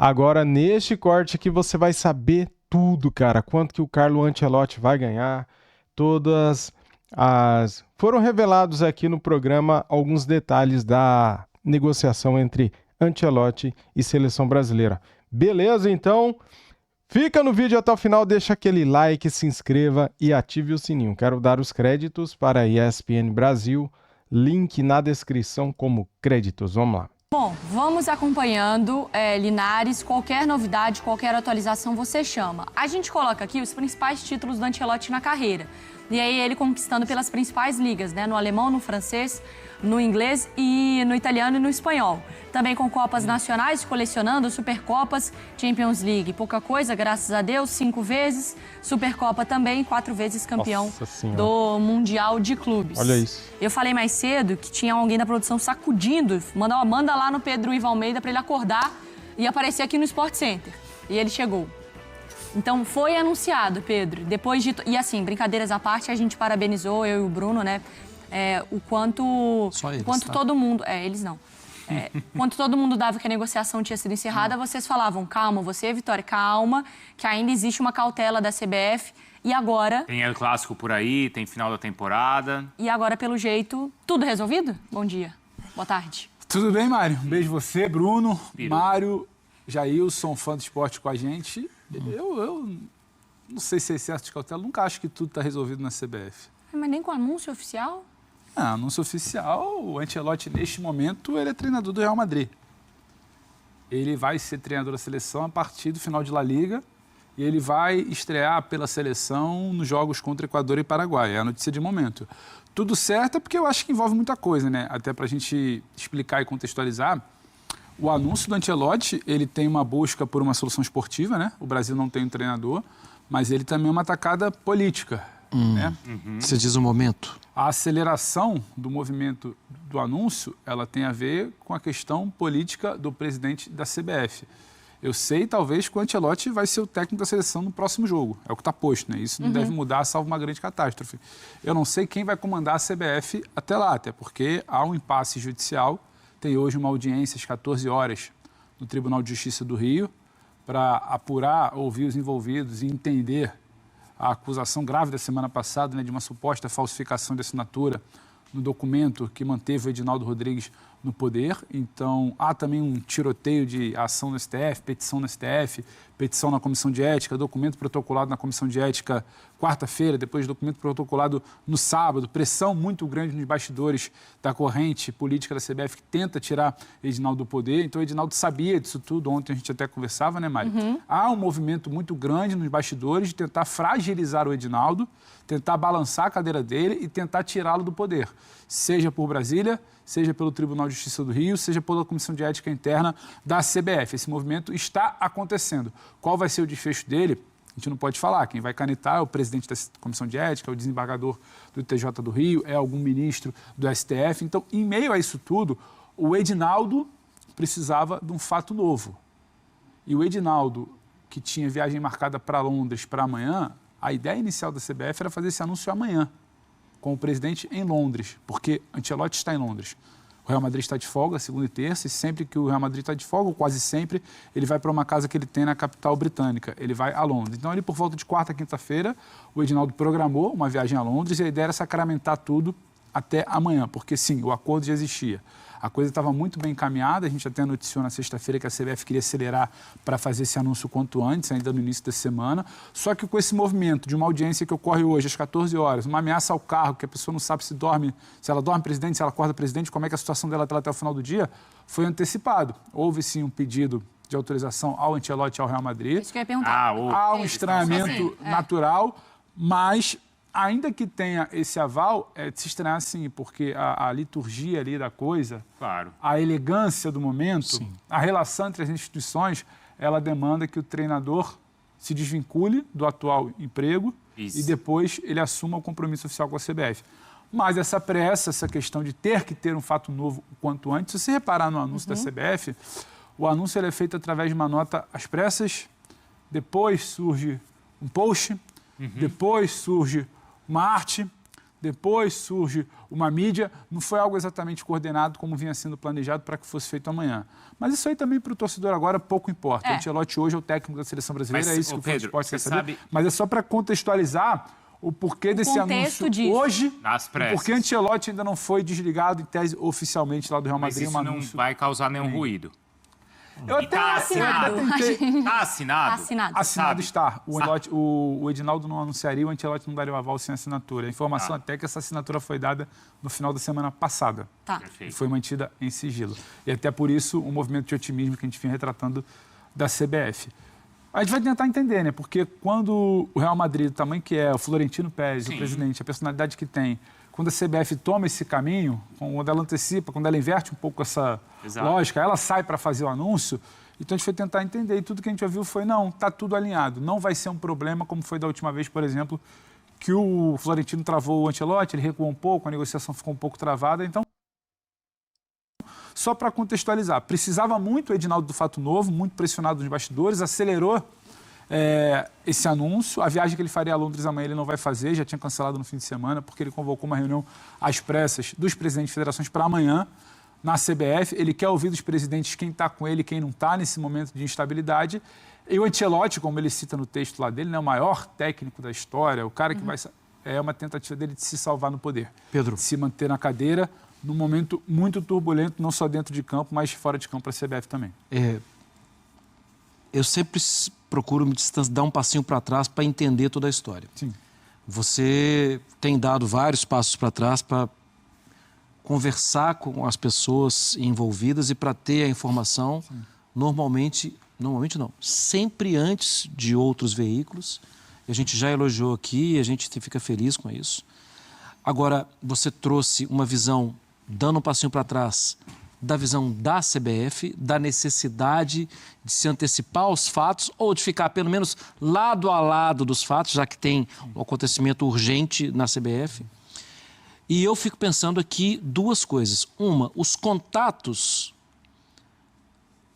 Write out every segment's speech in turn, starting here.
Agora, neste corte aqui, você vai saber tudo, cara. Quanto que o Carlo Ancelotti vai ganhar. Foram revelados aqui no programa alguns detalhes da negociação entre Ancelotti e Seleção Brasileira. Beleza, então? Fica no vídeo até o final, deixa aquele like, se inscreva e ative o sininho. Quero dar os créditos para a ESPN Brasil, link na descrição como créditos. Vamos lá. Bom, vamos acompanhando, Linares, qualquer novidade, qualquer atualização você chama. A gente coloca aqui os principais títulos do Ancelotti na carreira. E aí ele conquistando pelas principais ligas, né? No alemão, no francês, no inglês e no italiano e no espanhol. Também com Copas Nacionais, colecionando Supercopas, Champions League. Pouca coisa, graças a Deus, 5 vezes. Supercopa também, 4 vezes campeão do Mundial de Clubes. Olha isso. Eu falei mais cedo que tinha alguém da produção sacudindo. Manda lá no Pedro Ivo Almeida para ele acordar e aparecer aqui no Sport Center. E ele chegou. Então, foi anunciado, Pedro, depois de... E assim, brincadeiras à parte, a gente parabenizou, eu e o Bruno, né? O quanto... Só eles, quanto tá? todo mundo... eles não. Quanto todo mundo dava que a negociação tinha sido encerrada, vocês falavam, calma, você, Vitória, calma, que ainda existe uma cautela da CBF. E agora... Tem El Clássico por aí, tem final da temporada. E agora, pelo jeito, tudo resolvido? Bom dia. Boa tarde. Tudo bem, Mário? Um beijo você, Bruno, Piro. Mário, Jailson, fã do esporte com a gente. Eu não sei se é excesso de cautela, nunca acho que tudo está resolvido na CBF. Mas nem com anúncio oficial? Anúncio oficial, o Ancelotti, neste momento, ele é treinador do Real Madrid. Ele vai ser treinador da seleção a partir do final de La Liga e ele vai estrear pela seleção nos jogos contra Equador e Paraguai. É a notícia de momento. Tudo certo é porque eu acho que envolve muita coisa, né? Até para a gente explicar e contextualizar. O anúncio do Ancelotti, ele tem uma busca por uma solução esportiva, né? O Brasil não tem um treinador, mas ele também é uma atacada política, né? Você diz o momento. A aceleração do movimento do anúncio, ela tem a ver com a questão política do presidente da CBF. Eu sei, talvez, que o Ancelotti vai ser o técnico da seleção no próximo jogo. É o que está posto, né? Isso não deve mudar, salvo uma grande catástrofe. Eu não sei quem vai comandar a CBF até lá, até porque há um impasse judicial. Tem hoje uma audiência às 14 horas no Tribunal de Justiça do Rio para apurar, ouvir os envolvidos e entender a acusação grave da semana passada, né, de uma suposta falsificação de assinatura no documento que manteve o Edinaldo Rodrigues no poder. Então, há também um tiroteio de ação no STF, petição no STF, petição na Comissão de Ética, documento protocolado na Comissão de Ética quarta-feira, depois documento protocolado no sábado, pressão muito grande nos bastidores da corrente política da CBF que tenta tirar Edinaldo do poder. Então, o Edinaldo sabia disso tudo, ontem a gente até conversava, né, Mário? Há um movimento muito grande nos bastidores de tentar fragilizar o Edinaldo, tentar balançar a cadeira dele e tentar tirá-lo do poder, seja por Brasília, seja pelo Tribunal de Justiça do Rio, seja pela Comissão de Ética Interna da CBF. Esse movimento está acontecendo. Qual vai ser o desfecho dele? A gente não pode falar. Quem vai canetar é o presidente da Comissão de Ética, é o desembargador do TJ do Rio, é algum ministro do STF. Então, em meio a isso tudo, o Edinaldo precisava de um fato novo. E o Edinaldo, que tinha viagem marcada para Londres para amanhã, a ideia inicial da CBF era fazer esse anúncio amanhã, com o presidente em Londres, porque Ancelotti está em Londres. O Real Madrid está de folga, segunda e terça, e sempre que o Real Madrid está de folga, ou quase sempre, ele vai para uma casa que ele tem na capital britânica, ele vai a Londres. Então, ali por volta de quarta, quinta-feira, o Edinaldo programou uma viagem a Londres e a ideia era sacramentar tudo até amanhã, porque sim, o acordo já existia. A coisa estava muito bem encaminhada, a gente até noticiou na sexta-feira que a CBF queria acelerar para fazer esse anúncio quanto antes, ainda no início da semana. Só que com esse movimento de uma audiência que ocorre hoje às 14 horas, uma ameaça ao cargo, que a pessoa não sabe se ela dorme presidente, se ela acorda presidente, como é que a situação dela está até o final do dia, foi antecipado. Houve sim um pedido de autorização ao Ancelotti e ao Real Madrid. Isso que eu ia perguntar. Há um estranhamento natural, mas... ainda que tenha esse aval, é de se estranhar sim, porque a liturgia ali da coisa, Claro. a elegância do momento, a relação entre as instituições, ela demanda que o treinador se desvincule do atual emprego e depois ele assuma o compromisso oficial com a CBF. Mas essa pressa, essa questão de ter que ter um fato novo o quanto antes, se você reparar no anúncio da CBF, o anúncio ele é feito através de uma nota às pressas, depois surge um post, depois surge uma arte, depois surge uma mídia, não foi algo exatamente coordenado como vinha sendo planejado para que fosse feito amanhã. Mas isso aí também para o torcedor agora pouco importa. O Ancelotti hoje é o técnico da seleção brasileira, é isso que o Pedro, Esporte quer saber. Mas é só para contextualizar o porquê desse anúncio hoje, porque Ancelotti ainda não foi desligado em tese oficialmente lá do Real Madrid. Mas isso não vai causar nenhum ruído. Eu até assinado. Está assinado? Assinado está. O Edinaldo não anunciaria, o Ancelotti não daria o aval sem assinatura. A informação até que essa assinatura foi dada no final da semana passada. E foi mantida em sigilo. E até por isso o movimento de otimismo que a gente vinha retratando da CBF. A gente vai tentar entender, né? Porque quando o Real Madrid, o tamanho que é, o Florentino Pérez, o presidente, a personalidade que tem, quando a CBF toma esse caminho, quando ela antecipa, quando ela inverte um pouco essa lógica, ela sai para fazer o anúncio, então a gente foi tentar entender e tudo que a gente ouviu foi, não, está tudo alinhado, não vai ser um problema como foi da última vez, por exemplo, que o Florentino travou o Ancelotti, ele recuou um pouco, a negociação ficou um pouco travada, então... Só para contextualizar, precisava muito o Edinaldo do Fato Novo, muito pressionado nos bastidores, acelerou esse anúncio. A viagem que ele faria a Londres amanhã ele não vai fazer, já tinha cancelado no fim de semana, porque ele convocou uma reunião às pressas dos presidentes de federações para amanhã na CBF. Ele quer ouvir dos presidentes quem está com ele e quem não está nesse momento de instabilidade. E o Ancelotti, como ele cita no texto lá dele, né, o maior técnico da história, o cara que vai... É uma tentativa dele de se salvar no poder. Pedro. De se manter na cadeira num momento muito turbulento, não só dentro de campo, mas fora de campo para a CBF também. Eu sempre procuro me dar um passinho para trás para entender toda a história. Sim. Você tem dado vários passos para trás para conversar com as pessoas envolvidas e para ter a informação, normalmente não, sempre antes de outros veículos. A gente já elogiou aqui, a gente fica feliz com isso. Agora, você trouxe uma visão, dando um passinho para trás, da visão da CBF, da necessidade de se antecipar aos fatos ou de ficar, pelo menos, lado a lado dos fatos, já que tem um acontecimento urgente na CBF. E eu fico pensando aqui duas coisas. Uma, os contatos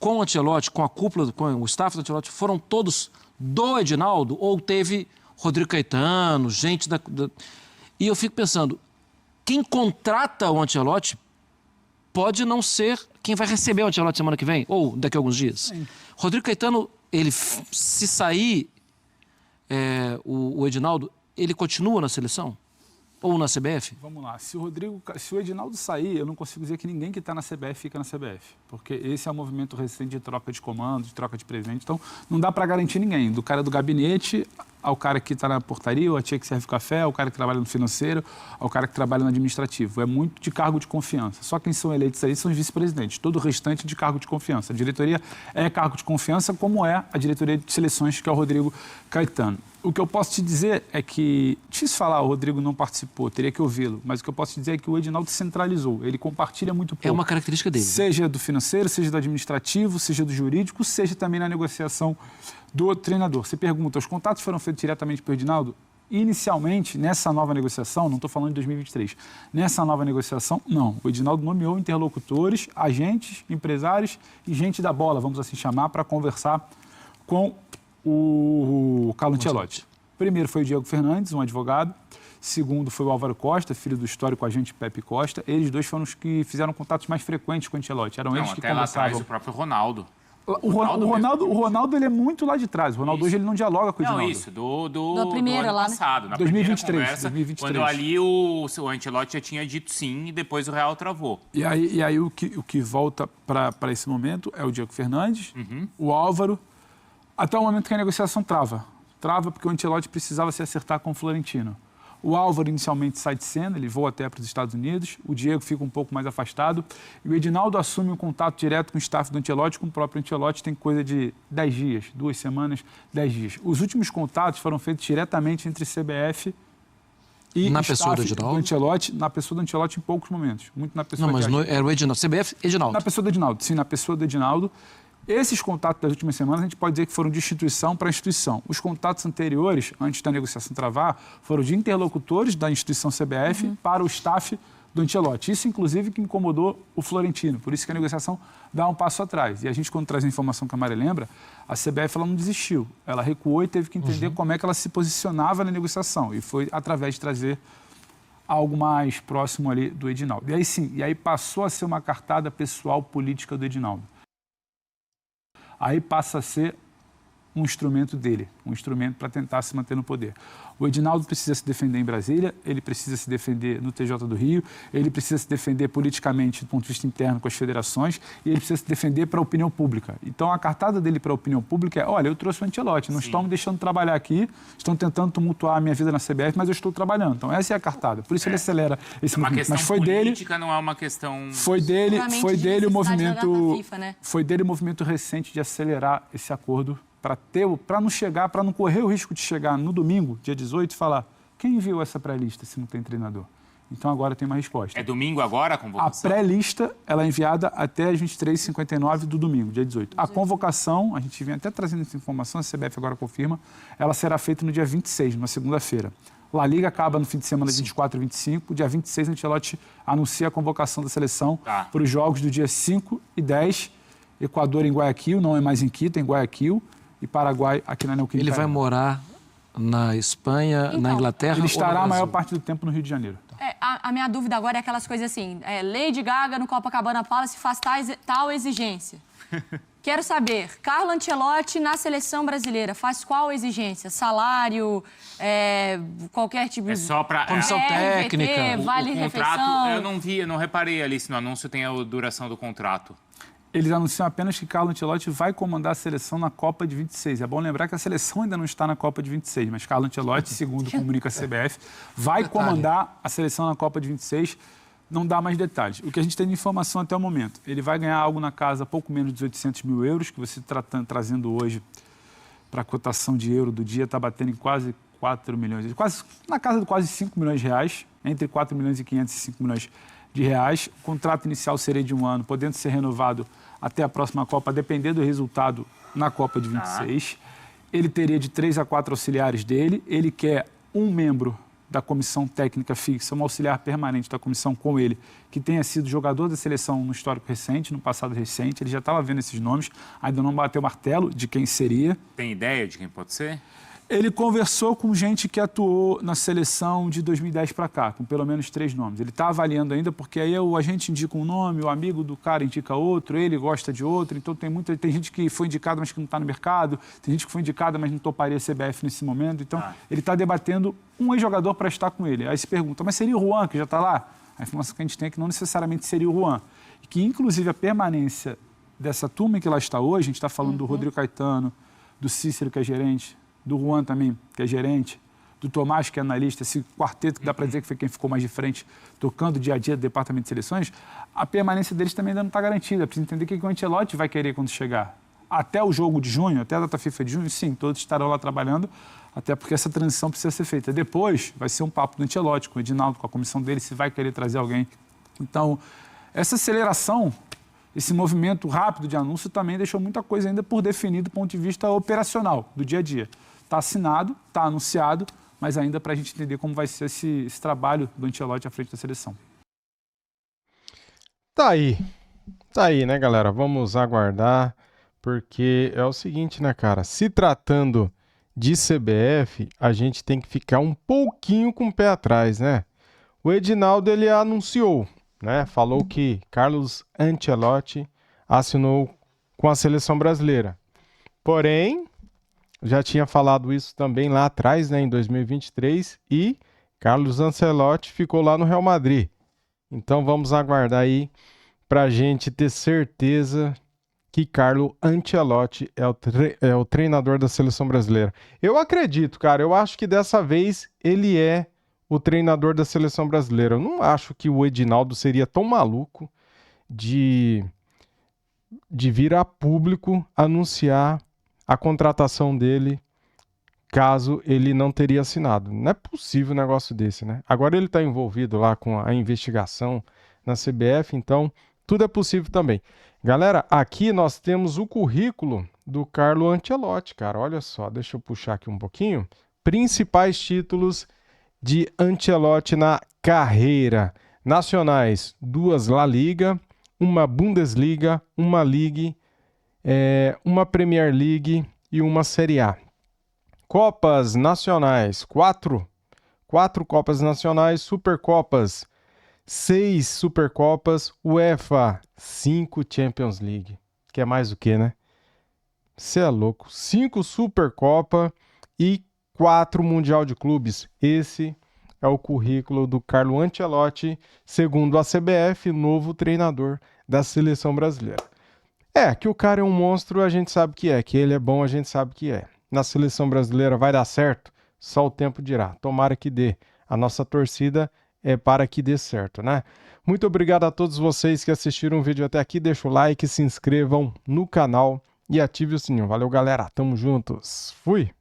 com o Ancelotti, com a cúpula, com o staff do Ancelotti, foram todos do Edinaldo ou teve Rodrigo Caetano, gente da... E eu fico pensando, quem contrata o Ancelotti pode não ser quem vai receber o Ancelotti semana que vem, ou daqui a alguns dias. Sim. Rodrigo Caetano, ele, se sair o Edinaldo, ele continua na seleção? Ou na CBF? Vamos lá, se o Edinaldo sair, eu não consigo dizer que ninguém que está na CBF fica na CBF, porque esse é um movimento recente de troca de comando, de troca de presidente, então não dá para garantir ninguém, do cara do gabinete ao cara que está na portaria, ou a tia que serve café, ao cara que trabalha no financeiro, ao cara que trabalha no administrativo. É muito de cargo de confiança. Só quem são eleitos aí são os vice-presidentes. Todo o restante de cargo de confiança. A diretoria é cargo de confiança, como é a diretoria de seleções, que é o Rodrigo Caetano. O que eu posso te dizer é que, difícil falar, o Rodrigo não participou, teria que ouvi-lo, mas o que eu posso te dizer é que o Edinaldo centralizou, ele compartilha muito pouco. É uma característica dele. Seja do financeiro, seja do administrativo, seja do jurídico, seja também na negociação do treinador. Você pergunta, os contatos foram feitos diretamente pelo Edinaldo? Inicialmente, nessa nova negociação, não estou falando de 2023, nessa nova negociação, não. O Edinaldo nomeou interlocutores, agentes, empresários e gente da bola, vamos assim chamar, para conversar com o Carlo Ancelotti. Primeiro foi o Diego Fernandes, um advogado. Segundo foi o Álvaro Costa, filho do histórico agente Pepe Costa. Eles dois foram os que fizeram contatos mais frequentes com o Ancelotti. Eram eles que conversavam. Até lá atrás o próprio Ronaldo. O Ronaldo ele é muito lá de trás. O Ronaldo hoje ele não dialoga com o Edinaldo. Não, isso, do primeira, ano lá, passado. Na 2023. Quando ali o Ancelotti já tinha dito sim e depois o Real travou. E aí o que volta para esse momento é o Diego Fernandes, o Álvaro, até o momento que a negociação trava. Trava porque o Ancelotti precisava se acertar com o Florentino. O Álvaro inicialmente sai de cena, ele voa até para os Estados Unidos, o Diego fica um pouco mais afastado e o Edinaldo assume um contato direto com o staff do Ancelotti, com o próprio Ancelotti, tem coisa de 10 dias, 2 semanas, 10 dias. Os últimos contatos foram feitos diretamente entre CBF e na o pessoa staff do Ancelotti, na pessoa do Ancelotti em poucos momentos, muito na pessoa era o Edinaldo, CBF, Edinaldo. Na pessoa do Edinaldo, sim, na pessoa do Edinaldo. Esses contatos das últimas semanas, a gente pode dizer que foram de instituição para instituição. Os contatos anteriores, antes da negociação travar, foram de interlocutores da instituição CBF para o staff do Ancelotti. Isso, inclusive, que incomodou o Florentino. Por isso que a negociação dá um passo atrás. E a gente, quando traz a informação que a Mari lembra, a CBF ela não desistiu. Ela recuou e teve que entender como é que ela se posicionava na negociação. E foi através de trazer algo mais próximo ali do Edinaldo. E aí sim, e aí passou a ser uma cartada pessoal política do Edinaldo. Aí passa a ser um instrumento dele, um instrumento para tentar se manter no poder. O Edinaldo precisa se defender em Brasília, ele precisa se defender no TJ do Rio, ele precisa se defender politicamente do ponto de vista interno com as federações e ele precisa se defender para a opinião pública. Então, a cartada dele para a opinião pública é, olha, eu trouxe o Ancelotti, não estão me deixando trabalhar aqui, estão tentando tumultuar a minha vida na CBF, mas eu estou trabalhando. Então, essa é a cartada. Por isso ele acelera esse movimento. Mas foi política, dele, não é uma questão... foi dele o movimento, FIFA, né? foi dele o movimento recente de acelerar esse acordo para não chegar, para não correr o risco de chegar no domingo, dia 18, e falar quem enviou essa pré-lista se não tem treinador? Então agora tem uma resposta. É domingo agora a A convocação? pré-lista ela é enviada até as 23h59 do domingo, dia 18. A convocação, a gente vem até trazendo essa informação, a CBF agora confirma, ela será feita no dia 26, na segunda-feira. La Liga acaba no fim de semana de 24 e 25, dia 26 Ancelotti anuncia a convocação da seleção para os jogos do dia 5 e 10, Equador em Guayaquil, não é mais em Quito, é em Guayaquil, e Paraguai aqui na Neoquímica. Ele vai morar na Espanha, Então, na Inglaterra? Ele estará ou no a maior Brasil? parte do tempo no Rio de Janeiro. A minha dúvida agora é aquelas coisas assim, Lady Gaga no Copacabana Palace faz tal exigência. Quero saber, Carlo Ancelotti na seleção brasileira faz qual exigência? Salário, qualquer tipo de... É só para... Comissão técnica. Vale o contrato, refeição... eu não reparei ali se no anúncio tem a duração do contrato. Eles anunciam apenas que Carlo Ancelotti vai comandar a seleção na Copa de 26. É bom lembrar que a seleção ainda não está na Copa de 26, mas Carlo Ancelotti, segundo comunica a CBF, vai comandar a seleção na Copa de 26. Não dá mais detalhes. O que a gente tem de informação até o momento, ele vai ganhar algo na casa pouco menos de 800 mil euros, que você trazendo hoje para a cotação de euro do dia, está batendo em quase 4 milhões, na casa de quase 5 milhões de reais, entre 4 milhões e 500 e 5 milhões de reais. O contrato inicial seria de 1 ano, podendo ser renovado até a próxima Copa, a depender do resultado na Copa de 26. Ele teria de 3 a 4 auxiliares dele. Ele quer um membro da comissão técnica fixa, um auxiliar permanente da comissão com ele, que tenha sido jogador da seleção no histórico recente, no passado recente. Ele já estava vendo esses nomes, ainda não bateu o martelo de quem seria. Tem ideia de quem pode ser? Ele conversou com gente que atuou na seleção de 2010 para cá, com pelo menos 3 nomes. Ele está avaliando ainda, porque aí a gente indica um nome, o amigo do cara indica outro, ele gosta de outro. Então tem gente que foi indicada, mas que não está no mercado, tem gente que foi indicada, mas não toparia a CBF nesse momento. Então ele está debatendo um ex-jogador para estar com ele. Aí se pergunta, mas seria o Juan, que já está lá? A informação que a gente tem é que não necessariamente seria o Juan. E que, inclusive, a permanência dessa turma que lá está hoje, a gente está falando do Rodrigo Caetano, do Cícero, que é gerente, do Juan também, que é gerente, do Tomás, que é analista, esse quarteto que dá para dizer que foi quem ficou mais de frente, tocando o dia a dia do departamento de seleções, a permanência deles também ainda não está garantida. Precisa entender o que o Ancelotti vai querer quando chegar. Até o jogo de junho, até a data FIFA de junho, sim, todos estarão lá trabalhando, até porque essa transição precisa ser feita. Depois vai ser um papo do Ancelotti, com o Edinaldo, com a comissão dele, se vai querer trazer alguém. Então, essa aceleração, esse movimento rápido de anúncio também deixou muita coisa ainda por definir do ponto de vista operacional, do dia a dia. Está assinado, está anunciado, mas ainda para a gente entender como vai ser esse trabalho do Ancelotti à frente da seleção. Tá aí, né, galera? Vamos aguardar, porque é o seguinte, né, cara? Se tratando de CBF, a gente tem que ficar um pouquinho com o pé atrás, né? O Edinaldo, ele anunciou, né? Falou que Carlos Ancelotti assinou com a seleção brasileira. Porém, já tinha falado isso também lá atrás, né, em 2023, e Carlos Ancelotti ficou lá no Real Madrid. Então vamos aguardar aí para a gente ter certeza que Carlo Ancelotti é o treinador da seleção brasileira. Eu acredito, cara, eu acho que dessa vez ele é o treinador da seleção brasileira. Eu não acho que o Edinaldo seria tão maluco de vir a público anunciar a contratação dele caso ele não teria assinado. Não é possível um negócio desse, né? Agora ele está envolvido lá com a investigação na CBF, então tudo é possível também. Galera, aqui nós temos o currículo do Carlo Ancelotti, cara. Olha só, deixa eu puxar aqui um pouquinho. Principais títulos de Ancelotti na carreira. Nacionais, 2 La Liga, uma Bundesliga, uma Ligue, uma Premier League e uma Série A. Copas nacionais, 4 4 Copas Nacionais, Supercopas, 6 Supercopas, UEFA, 5 Champions League. Que é mais o que, né? Você é louco. 5 Supercopa e 4 Mundial de Clubes. Esse é o currículo do Carlo Ancelotti, segundo a CBF, novo treinador da seleção brasileira. Que o cara é um monstro, a gente sabe que é. Que ele é bom, a gente sabe que é. Na seleção brasileira vai dar certo? Só o tempo dirá. Tomara que dê. A nossa torcida é para que dê certo, né? Muito obrigado a todos vocês que assistiram o vídeo até aqui. Deixa o like, se inscrevam no canal e ative o sininho. Valeu, galera. Tamo juntos. Fui!